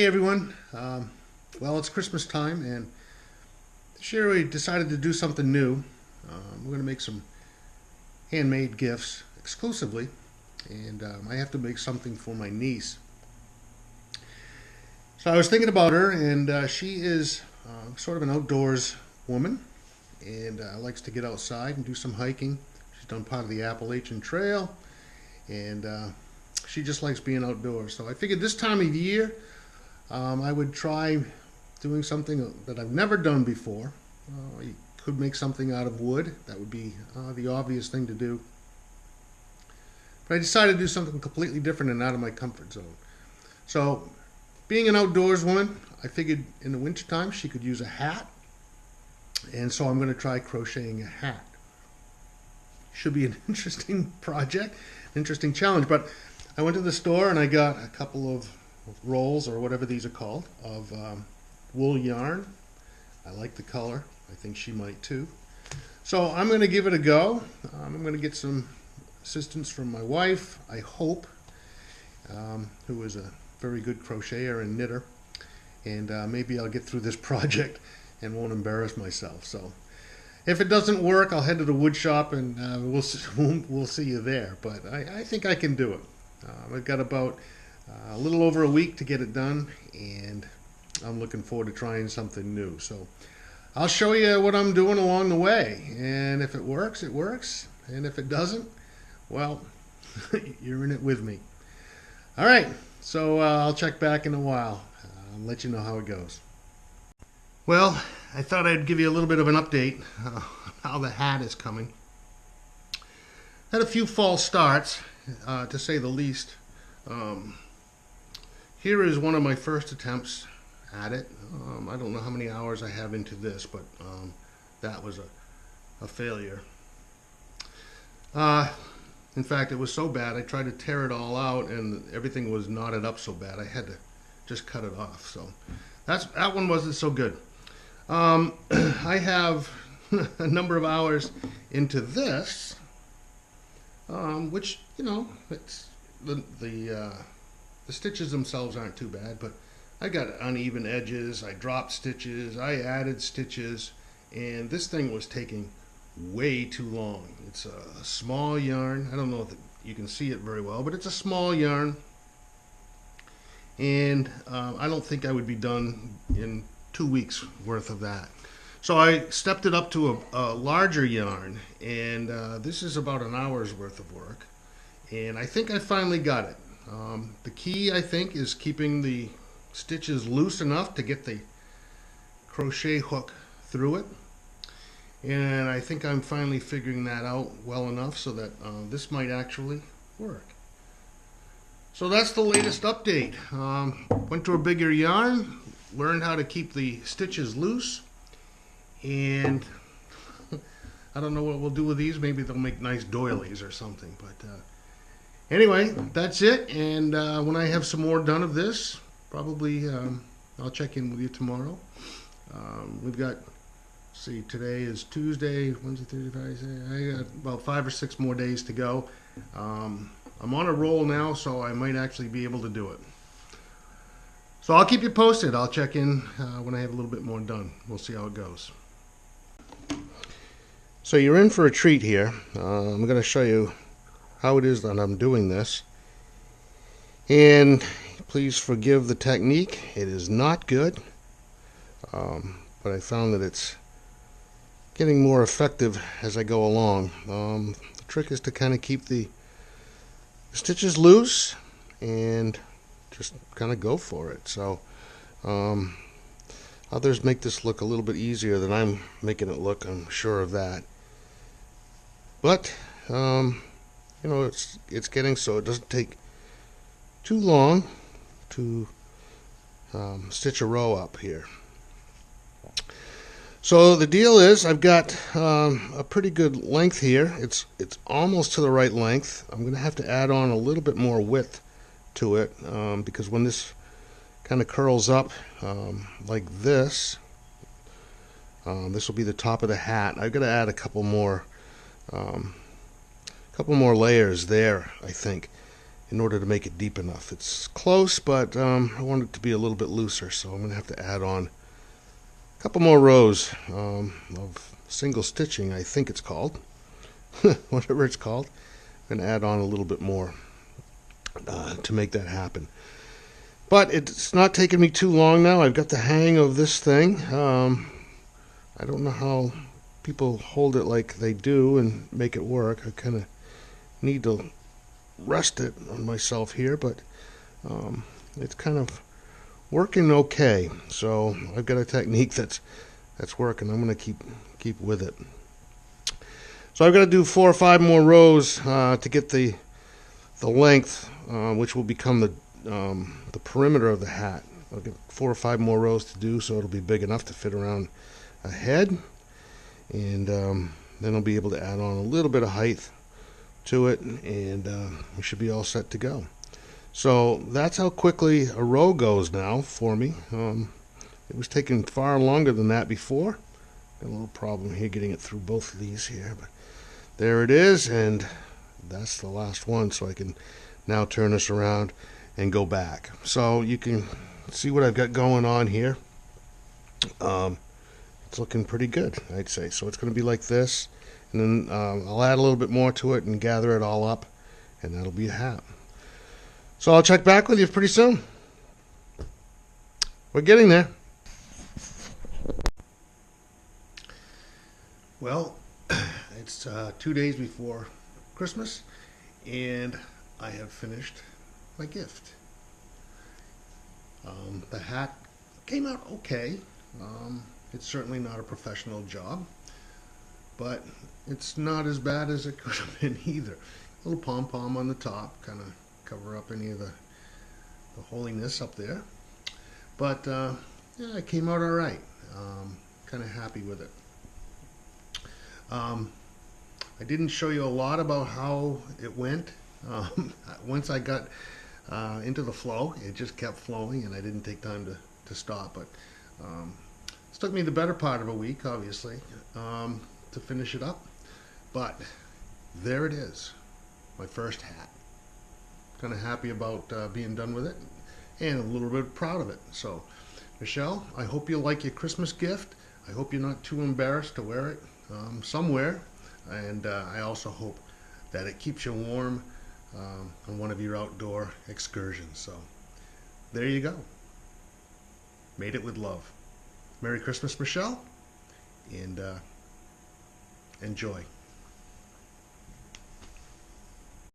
Hey everyone, well it's Christmas time and this year we decided to do something new. We're going to make some handmade gifts exclusively, and I have to make something for my niece. So I was thinking about her, and she is sort of an outdoors woman and likes to get outside and do some hiking. She's done part of the Appalachian Trail, and she just likes being outdoors. So I figured this time of year I would try doing something that I've never done before. You could make something out of wood. That would be the obvious thing to do. But I decided to do something completely different and out of my comfort zone. So, being an outdoors woman, I figured in the wintertime she could use a hat. And so I'm going to try crocheting a hat. Should be an interesting project, interesting challenge. But I went to the store and I got a couple of rolls, or whatever these are called, of wool yarn. I like the color. I think she might too. So I'm going to give it a go. I'm going to get some assistance from my wife, I hope, who is a very good crocheter and knitter. And maybe I'll get through this project and won't embarrass myself. So if it doesn't work, I'll head to the wood shop and we'll see you there. But I think I can do it. I've got about a little over a week to get it done, and I'm looking forward to trying something new. So I'll show you what I'm doing along the way, and if it works, it works, and if it doesn't, well, you're in it with me. All right, so I'll check back in a while. I'll let you know how it goes. Well, I thought I'd give you a little bit of an update on how the hat is coming. Had a few false starts, to say the least. Here is one of my first attempts at it. I don't know how many hours I have into this, but that was a failure. In fact, it was so bad I tried to tear it all out and everything was knotted up so bad I had to just cut it off. So that one wasn't so good. I have a number of hours into this, which, you know, it's the stitches themselves aren't too bad, but I got uneven edges, I dropped stitches, I added stitches, and this thing was taking way too long. It's a small yarn. I don't know if you can see it very well, but it's a small yarn, and I don't think I would be done in 2 weeks worth of that. So I stepped it up to a larger yarn, and this is about an hour's worth of work, and I think I finally got it. The key, I think, is keeping the stitches loose enough to get the crochet hook through it. And I think I'm finally figuring that out well enough so that this might actually work. So that's the latest update. Went to a bigger yarn, learned how to keep the stitches loose, and I don't know what we'll do with these. Maybe they'll make nice doilies or something, but anyway, that's it, and when I have some more done of this, probably I'll check in with you tomorrow. We've got, see, today is Tuesday, Wednesday, Thursday, Friday, Saturday. I got about 5 or 6 more days to go. I'm on a roll now, so I might actually be able to do it. So I'll keep you posted. I'll check in when I have a little bit more done. We'll see how it goes. So you're in for a treat here. I'm going to show you how it is that I'm doing this, and please forgive the technique. It is not good, but I found that it's getting more effective as I go along. The trick is to kind of keep the stitches loose and just kind of go for it. So others make this look a little bit easier than I'm making it look, I'm sure of that, but you know, it's getting so it doesn't take too long to stitch a row up here. So the deal is I've got a pretty good length here. It's almost to the right length. I'm going to have to add on a little bit more width to it because when this kind of curls up like this, this will be the top of the hat. I've got to add a couple more layers there, I think, in order to make it deep enough. It's close, but I want it to be a little bit looser, so I'm going to have to add on a couple more rows of single stitching, I think it's called. Whatever it's called. I'm going to add on a little bit more to make that happen. But it's not taking me too long now. I've got the hang of this thing. I don't know how people hold it like they do and make it work. I kind of need to rest it on myself here, but it's kind of working okay. So I've got a technique that's working. I'm going to keep with it. So I've got to do 4 or 5 more rows to get the length, which will become the perimeter of the hat. I'll get 4 or 5 more rows to do, so it'll be big enough to fit around a head, and then I'll be able to add on a little bit of height to it, and we should be all set to go. So that's how quickly a row goes now for me. It was taking far longer than that before. Got a little problem here getting it through both of these here, but there it is, and that's the last one, so I can now turn this around and go back. So you can see what I've got going on here. It's looking pretty good, I'd say. So it's going to be like this, and then I'll add a little bit more to it and gather it all up, and that'll be a hat. So I'll check back with you pretty soon. We're getting there. Well, it's 2 days before Christmas, and I have finished my gift. The hat came out okay. It's certainly not a professional job, but it's not as bad as it could have been either. A little pom-pom on the top, kind of cover up any of the holiness up there. But yeah, it came out all right. Kind of happy with it. I didn't show you a lot about how it went. Once I got into the flow, it just kept flowing, and I didn't take time to stop. But it took me the better part of a week, obviously, to finish it up. But there it is, my first hat. Kind of happy about being done with it, and a little bit proud of it. So, Michelle, I hope you like your Christmas gift. I hope you're not too embarrassed to wear it somewhere, and I also hope that it keeps you warm on one of your outdoor excursions. So there you go. Made it with love. Merry Christmas, Michelle, and enjoy.